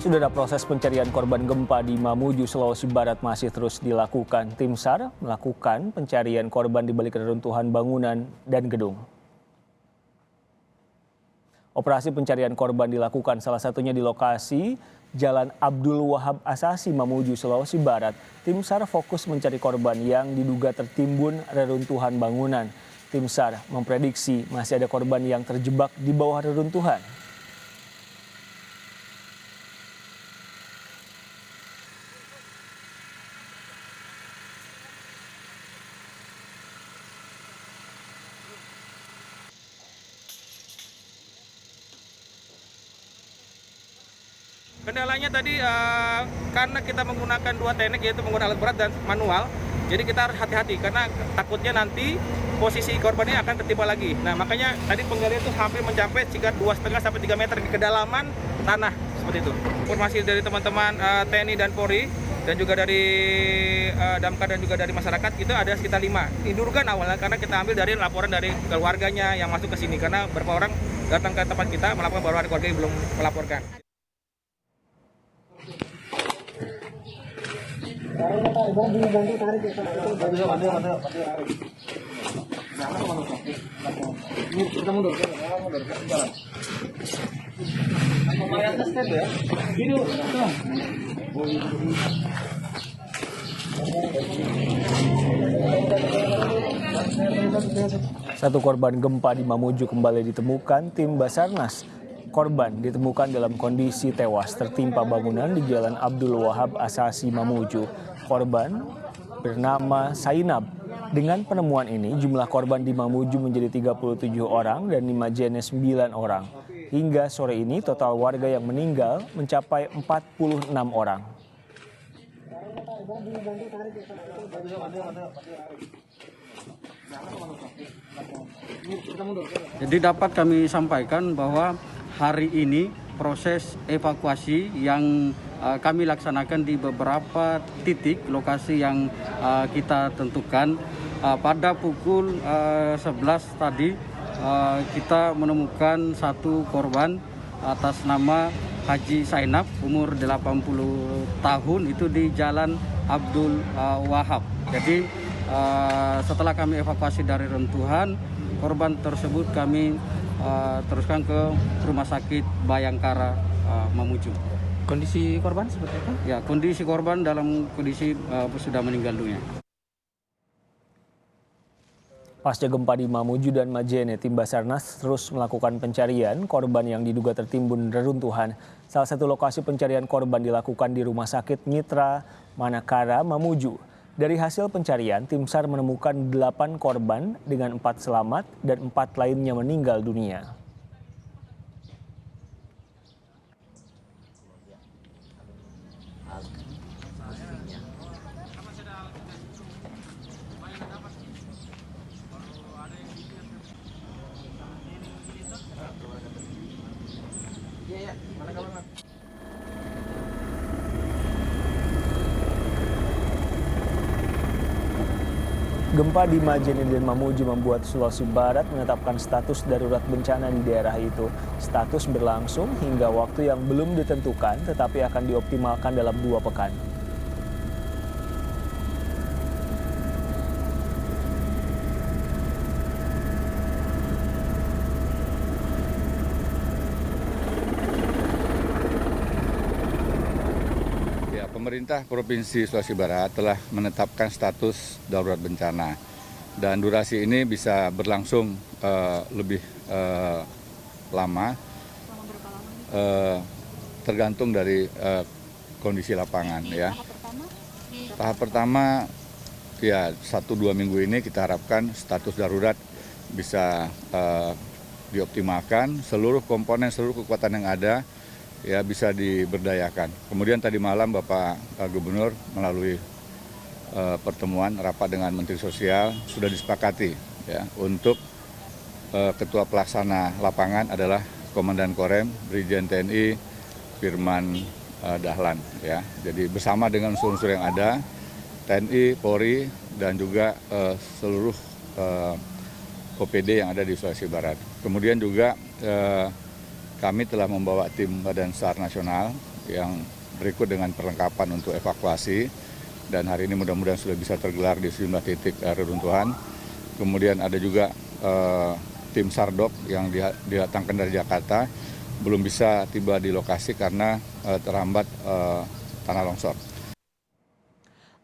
Saudara, proses pencarian korban gempa di Mamuju, Sulawesi Barat masih terus dilakukan. Tim SAR melakukan pencarian korban di balik reruntuhan bangunan dan gedung. Operasi pencarian korban dilakukan salah satunya di lokasi Jalan Abdul Wahab Asasi, Mamuju, Sulawesi Barat. Tim SAR fokus mencari korban yang diduga tertimbun reruntuhan bangunan. Tim SAR memprediksi masih ada korban yang terjebak di bawah reruntuhan. Kendalanya tadi karena kita menggunakan dua teknik, yaitu menggunakan alat berat dan manual, jadi kita harus hati-hati karena takutnya nanti posisi korbannya akan tertimpa lagi. Nah, makanya tadi penggalian itu hampir mencapai sekitar 2,5 sampai 3 meter di kedalaman tanah seperti itu. Informasi dari teman-teman TNI dan Polri dan juga dari Damkar dan juga dari masyarakat itu ada sekitar 5. Diduga awalnya karena kita ambil dari laporan dari keluarganya yang masuk ke sini karena beberapa orang datang ke tempat kita melaporkan bahwa ada keluarga yang belum melaporkan. Satu korban gempa di Mamuju kembali ditemukan tim Basarnas. Korban ditemukan dalam kondisi tewas tertimpa bangunan di Jalan Abdul Wahab Asasi, Mamuju. Korban bernama Sainab. Dengan penemuan ini, jumlah korban di Mamuju menjadi 37 orang dan Nimajene 9 orang. Hingga sore ini, total warga yang meninggal mencapai 46 orang. Jadi dapat kami sampaikan bahwa hari ini proses evakuasi yang kami laksanakan di beberapa titik lokasi yang kita tentukan. Pada pukul 11 tadi kita menemukan satu korban atas nama Haji Sainab, umur 80 tahun, itu di Jalan Abdul Wahab. Jadi setelah kami evakuasi dari runtuhan, korban tersebut kami teruskan ke Rumah Sakit Bayangkara Mamuju. Kondisi korban seperti apa? Ya, kondisi korban dalam kondisi sudah meninggal dunia. Pasca gempa di Mamuju dan Majene, tim Basarnas terus melakukan pencarian korban yang diduga tertimbun reruntuhan. Salah satu lokasi pencarian korban dilakukan di Rumah Sakit Mitra Manakara, Mamuju. Dari hasil pencarian, tim SAR menemukan 8 korban dengan 4 selamat dan 4 lainnya meninggal dunia. Gempa di Majene dan Mamuju membuat Sulawesi Barat menetapkan status darurat bencana di daerah itu. Status berlangsung hingga waktu yang belum ditentukan, tetapi akan dioptimalkan dalam 2 pekan. Pemerintah Provinsi Sulawesi Barat telah menetapkan status darurat bencana dan durasi ini bisa berlangsung lebih lama, tergantung dari kondisi lapangan. Ya. Tahap pertama ya 1-2 minggu ini kita harapkan status darurat bisa dioptimalkan, seluruh komponen, seluruh kekuatan yang ada ya bisa diberdayakan. Kemudian tadi malam Bapak Gubernur melalui pertemuan rapat dengan Menteri Sosial sudah disepakati ya untuk Ketua Pelaksana Lapangan adalah Komandan Korem Brigjen TNI Firman Dahlan ya. Jadi bersama dengan unsur-unsur yang ada TNI, Polri dan juga seluruh OPD yang ada di Sulawesi Barat. Kemudian juga kami telah membawa tim Badan SAR Nasional yang berikut dengan perlengkapan untuk evakuasi. Dan hari ini mudah-mudahan sudah bisa tergelar di sejumlah titik reruntuhan. Kemudian ada juga tim Sardok yang didatangkan dari Jakarta, belum bisa tiba di lokasi karena terhambat tanah longsor.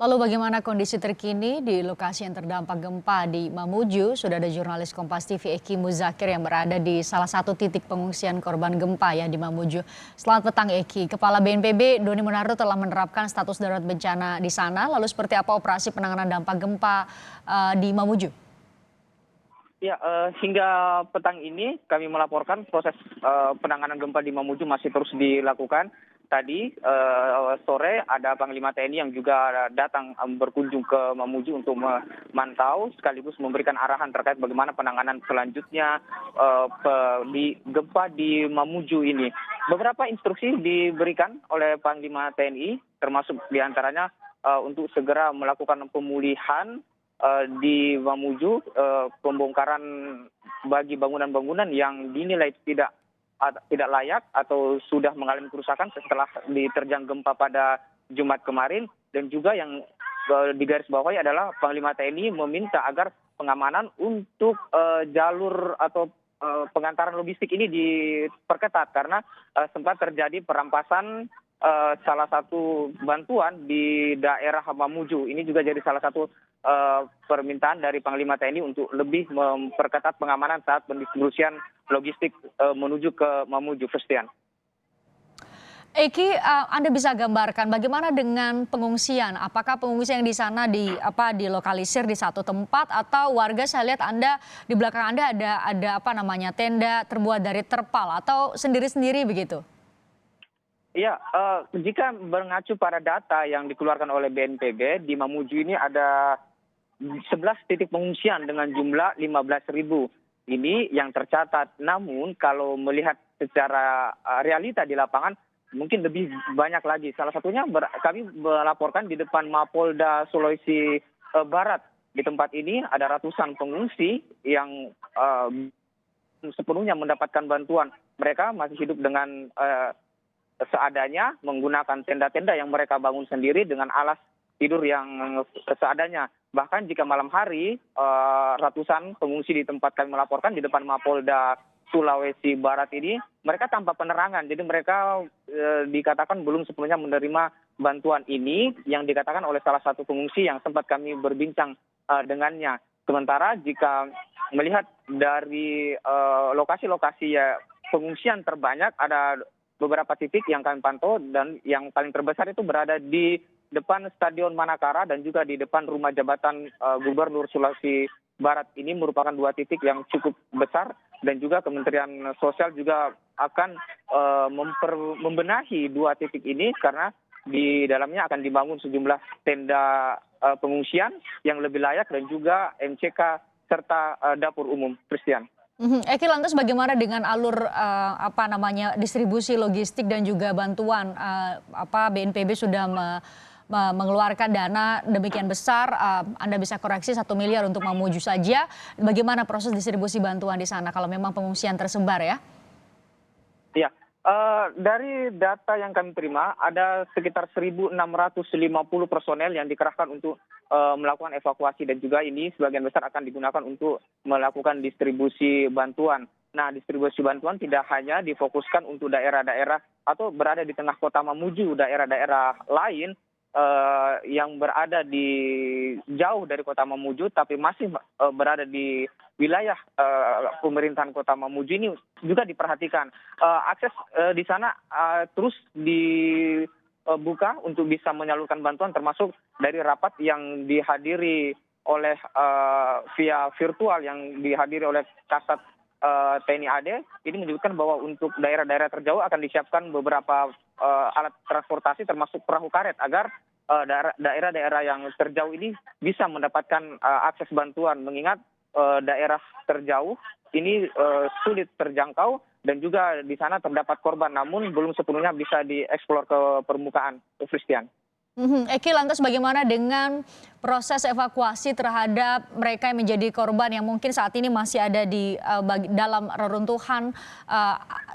Lalu bagaimana kondisi terkini di lokasi yang terdampak gempa di Mamuju? Sudah ada jurnalis Kompas TV Eki Muzakir yang berada di salah satu titik pengungsian korban gempa ya di Mamuju. Selamat petang Eki. Kepala BNPB Doni Monardo telah menerapkan status darurat bencana di sana. Lalu seperti apa operasi penanganan dampak gempa di Mamuju? Ya, hingga petang ini kami melaporkan proses penanganan gempa di Mamuju masih terus dilakukan. Tadi sore ada Panglima TNI yang juga datang berkunjung ke Mamuju untuk memantau sekaligus memberikan arahan terkait bagaimana penanganan selanjutnya di gempa di Mamuju ini. Beberapa instruksi diberikan oleh Panglima TNI termasuk diantaranya untuk segera melakukan pemulihan di Mamuju, pembongkaran bagi bangunan-bangunan yang dinilai tidak layak atau sudah mengalami kerusakan setelah diterjang gempa pada Jumat kemarin. Dan juga yang digarisbawahi adalah Panglima TNI meminta agar pengamanan untuk jalur atau pengantaran logistik ini diperketat karena sempat terjadi perampasan salah satu bantuan di daerah Mamuju. Ini juga jadi salah satu permintaan dari Panglima TNI untuk lebih memperketat pengamanan saat pendistribusian logistik menuju ke Mamuju, Christian. Eki, Anda bisa gambarkan bagaimana dengan pengungsian? Apakah pengungsian yang di sana dilokalisir di satu tempat atau warga, saya lihat Anda di belakang Anda ada tenda terbuat dari terpal atau sendiri-sendiri begitu? Ya, jika mengacu pada data yang dikeluarkan oleh BNPB, di Mamuju ini ada 11 titik pengungsian dengan jumlah 15.000. Ini yang tercatat. Namun kalau melihat secara realita di lapangan, mungkin lebih banyak lagi. Salah satunya kami melaporkan di depan Mapolda Sulawesi Barat. Di tempat ini ada ratusan pengungsi yang sepenuhnya mendapatkan bantuan. Mereka masih hidup dengan seadanya, menggunakan tenda-tenda yang mereka bangun sendiri dengan alas tidur yang seadanya. Bahkan jika malam hari ratusan pengungsi di tempat kami melaporkan di depan Mapolda Sulawesi Barat ini, mereka tanpa penerangan. Jadi mereka dikatakan belum sepenuhnya menerima bantuan ini yang dikatakan oleh salah satu pengungsi yang sempat kami berbincang dengannya. Sementara jika melihat dari lokasi-lokasi pengungsian terbanyak, ada beberapa titik yang kami pantau dan yang paling terbesar itu berada di depan Stadion Manakara dan juga di depan rumah jabatan Gubernur Sulawesi Barat. Ini merupakan dua titik yang cukup besar dan juga Kementerian Sosial juga akan membenahi dua titik ini karena di dalamnya akan dibangun sejumlah tenda pengungsian yang lebih layak dan juga MCK serta dapur umum, Christian. Eki, lantas bagaimana dengan alur distribusi logistik dan juga bantuan? BNPB sudah mengeluarkan dana demikian besar, Anda bisa koreksi 1 miliar untuk Mamuju saja. Bagaimana proses distribusi bantuan di sana kalau memang pengungsian tersebar ya? Ya, dari data yang kami terima ada sekitar 1.650 personel yang dikerahkan untuk melakukan evakuasi dan juga ini sebagian besar akan digunakan untuk melakukan distribusi bantuan. Nah, distribusi bantuan tidak hanya difokuskan untuk daerah-daerah atau berada di tengah kota Mamuju, daerah-daerah lain yang berada di jauh dari kota Mamuju tapi masih berada di wilayah pemerintahan kota Mamuju ini juga diperhatikan. Akses di sana terus dibuka untuk bisa menyalurkan bantuan termasuk dari rapat yang dihadiri oleh via virtual yang dihadiri oleh Kasat TNI AD. Ini menyebutkan bahwa untuk daerah-daerah terjauh akan disiapkan beberapa alat transportasi termasuk perahu karet agar daerah-daerah yang terjauh ini bisa mendapatkan akses bantuan mengingat daerah terjauh ini sulit terjangkau dan juga di sana terdapat korban namun belum sepenuhnya bisa dieksplor ke permukaan, Christian. Eki, lantas bagaimana dengan proses evakuasi terhadap mereka yang menjadi korban yang mungkin saat ini masih ada di dalam reruntuhan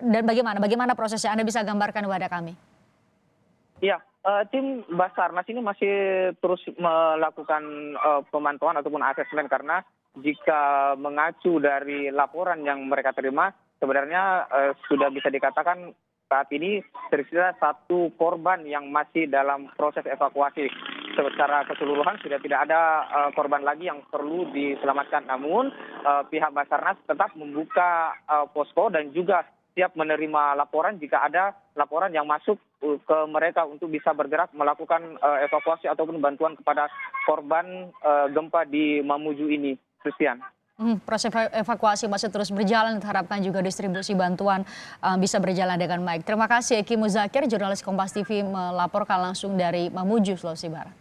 dan bagaimana prosesnya? Anda bisa gambarkan kepada kami? Ya, tim Basarnas ini masih terus melakukan pemantauan ataupun asesmen karena jika mengacu dari laporan yang mereka terima, sebenarnya sudah bisa dikatakan saat ini tersisa 1 korban yang masih dalam proses evakuasi. Secara keseluruhan sudah tidak ada korban lagi yang perlu diselamatkan. Namun pihak Basarnas tetap membuka posko dan juga siap menerima laporan jika ada laporan yang masuk ke mereka untuk bisa bergerak melakukan evakuasi ataupun bantuan kepada korban gempa di Mamuju ini. Christian. Proses evakuasi masih terus berjalan. Harapkan juga distribusi bantuan bisa berjalan dengan baik. Terima kasih Eki Muzakir, jurnalis Kompas TV melaporkan langsung dari Mamuju, Sulawesi Barat.